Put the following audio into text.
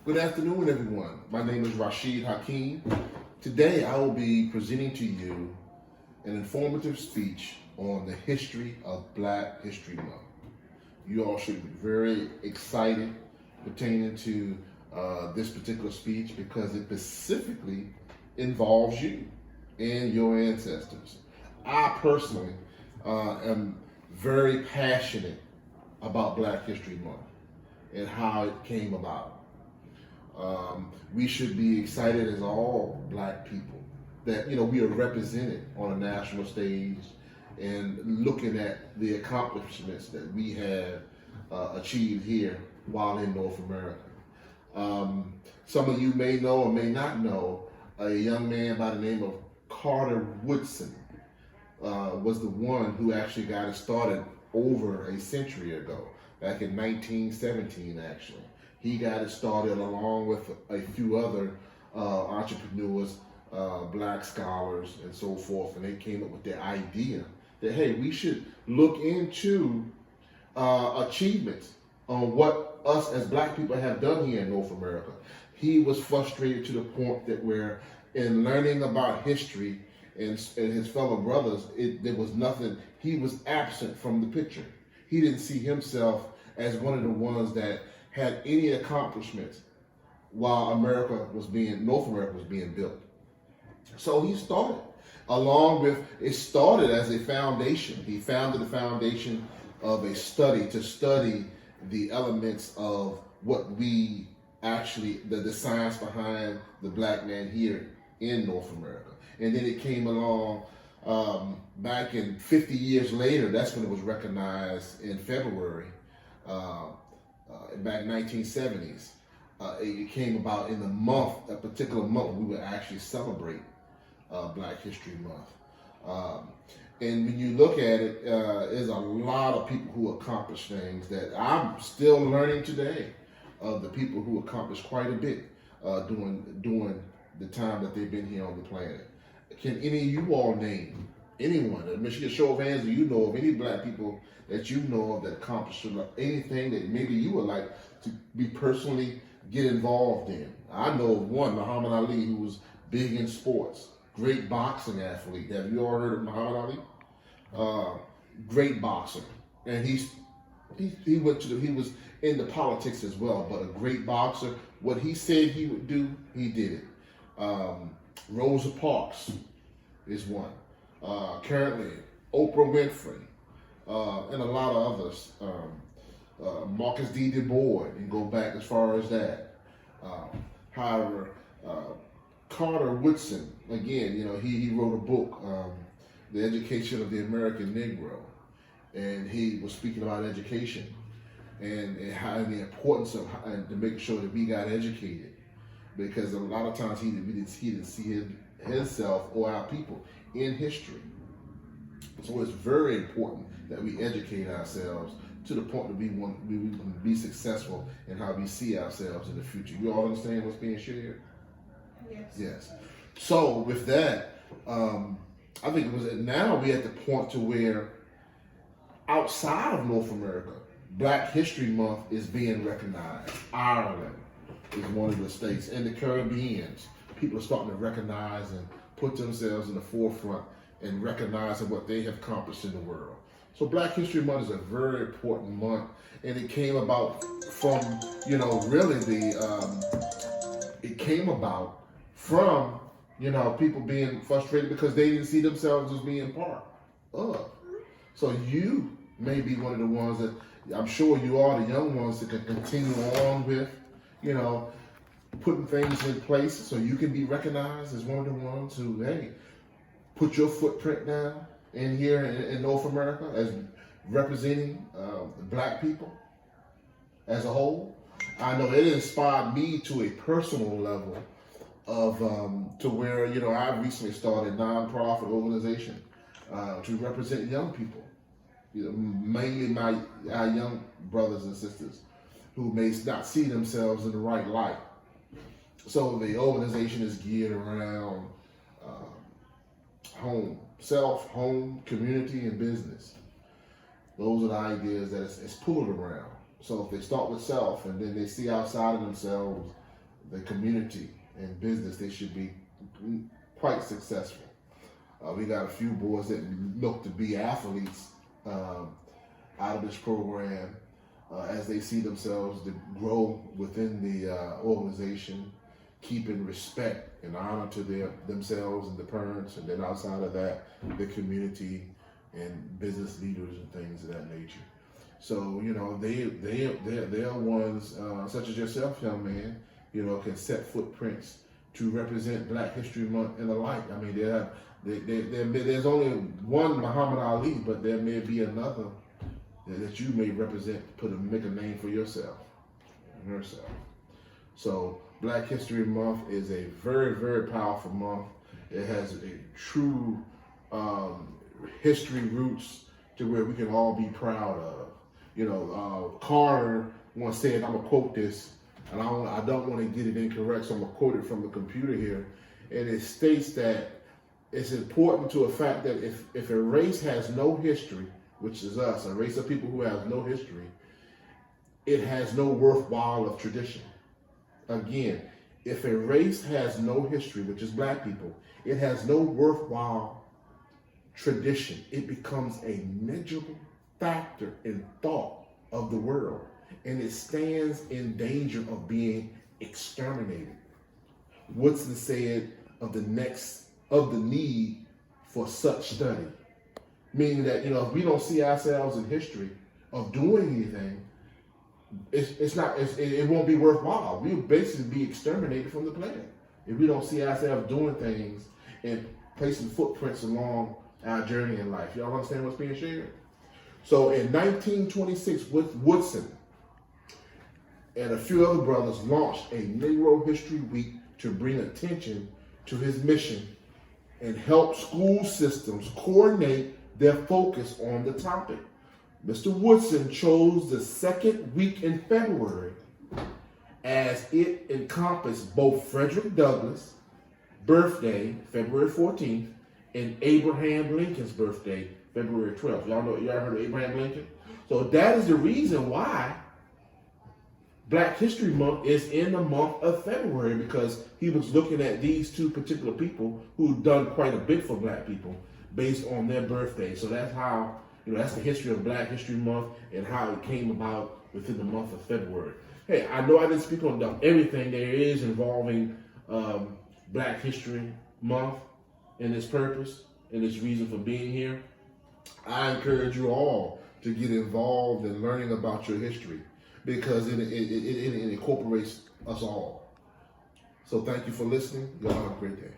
Good afternoon, everyone. My name is Rashid Hakeem. Today, I will be presenting to you an informative speech on the history of Black History Month. You all should be very excited pertaining to this particular speech because it specifically involves you and your ancestors. I personally am very passionate about Black History Month and how it came about. We should be excited as all Black people that we are represented on a national stage and looking at the accomplishments that we have achieved here while in North America. Some of you may know or may not know a young man by the name of Carter Woodson was the one who actually got it started over a century ago, back in 1917 actually. He got it started along with a few other entrepreneurs, Black scholars, and so forth, and they came up with the idea that, hey, we should look into achievements on what us as Black people have done here in North America. He was frustrated to the point that where in learning about history and his fellow brothers, there was nothing, he was absent from the picture. He didn't see himself as one of the ones that had any accomplishments while North America was being built. So he started, it started as a foundation. He founded the foundation of a study to study the elements of what we actually, the science behind the Black man here in North America. And then it came along back in 50 years later, that's when it was recognized in February, back 1970s. It came about in a particular month, we would actually celebrate Black History Month. And when you look at it, there's a lot of people who accomplish things that I'm still learning today of the people who accomplished quite a bit during the time that they've been here on the planet. Can any of you all name anyone? I mean, a show of hands, do you know of any Black people that you know of that accomplished anything that maybe you would like to be personally get involved in? I know of one, Muhammad Ali, who was big in sports, great boxing athlete. Have you all heard of Muhammad Ali? Great boxer, and he was into politics as well, but a great boxer. What he said he would do, he did it. Rosa Parks is one. Currently, Oprah Winfrey, and a lot of others. Marcus D. Du Bois, and go back as far as that. However, Carter Woodson, again, he wrote a book, The Education of the American Negro, and he was speaking about education and how the importance of to make sure that we got educated, because a lot of times he didn't see himself or our people in history. So it's very important that we educate ourselves to the point that we can be successful in how we see ourselves in the future. You all understand what's being shared? Yes. Yes. So with that, I think now we're at the point to where outside of North America, Black History Month is being recognized. Ireland is one of the states, and the Caribbeans. People are starting to recognize and put themselves in the forefront and recognizing what they have accomplished in the world. So Black History Month is a very important month, and it came about from, it came about from, people being frustrated because they didn't see themselves as being part of. So you may be one of the ones that, I'm sure you are the young ones that can continue on with, putting things in place so you can be recognized as one of the ones who, hey, put your footprint down in here in North America as representing Black people as a whole. I know it inspired me to a personal level of to where I recently started a nonprofit organization to represent young people, mainly our young brothers and sisters who may not see themselves in the right light. So the organization is geared around home, community, and business. Those are the ideas that it's pulled around. So if they start with self and then they see outside of themselves the community and business, they should be quite successful. We got a few boys that look to be athletes out of this program as they see themselves to grow within the organization, keeping respect and honor to themselves and the parents, and then outside of that, the community and business leaders and things of that nature. So, you know, they are ones such as yourself, young man, you know, can set footprints to represent Black History Month and the like. I mean, there's only one Muhammad Ali, but there may be another that you may represent, make a name for yourself and herself. So Black History Month is a very, very powerful month. It has a true history roots to where we can all be proud of. You know, Carter once said, I'm gonna quote this, and I don't want to get it incorrect, so I'm gonna quote it from the computer here. And it states that it's important to a fact that if a race has no history, which is us, a race of people who have no history, it has no worthwhile of tradition. Again, if a race has no history, which is Black people, it has no worthwhile tradition. It becomes a negligible factor in thought of the world, and it stands in danger of being exterminated. Woodson said of the need for such study, meaning that, you know, if we don't see ourselves in history of doing anything, it won't be worthwhile. We'll basically be exterminated from the planet if we don't see ourselves doing things and placing footprints along our journey in life. Y'all understand what's being shared? So in 1926, Woodson and a few other brothers launched a Negro History Week to bring attention to his mission and help school systems coordinate their focus on the topic. Mr. Woodson chose the second week in February as it encompassed both Frederick Douglass' birthday, February 14th, and Abraham Lincoln's birthday, February 12th. Y'all heard of Abraham Lincoln? So that is the reason why Black History Month is in the month of February, because he was looking at these two particular people who've done quite a bit for Black people based on their birthday. So that's how, you know, that's the history of Black History Month and how it came about within the month of February. Hey, I know I didn't speak on everything there is involving Black History Month and its purpose and its reason for being here. I encourage you all to get involved in learning about your history, because it incorporates us all. So thank you for listening. Y'all have a great day.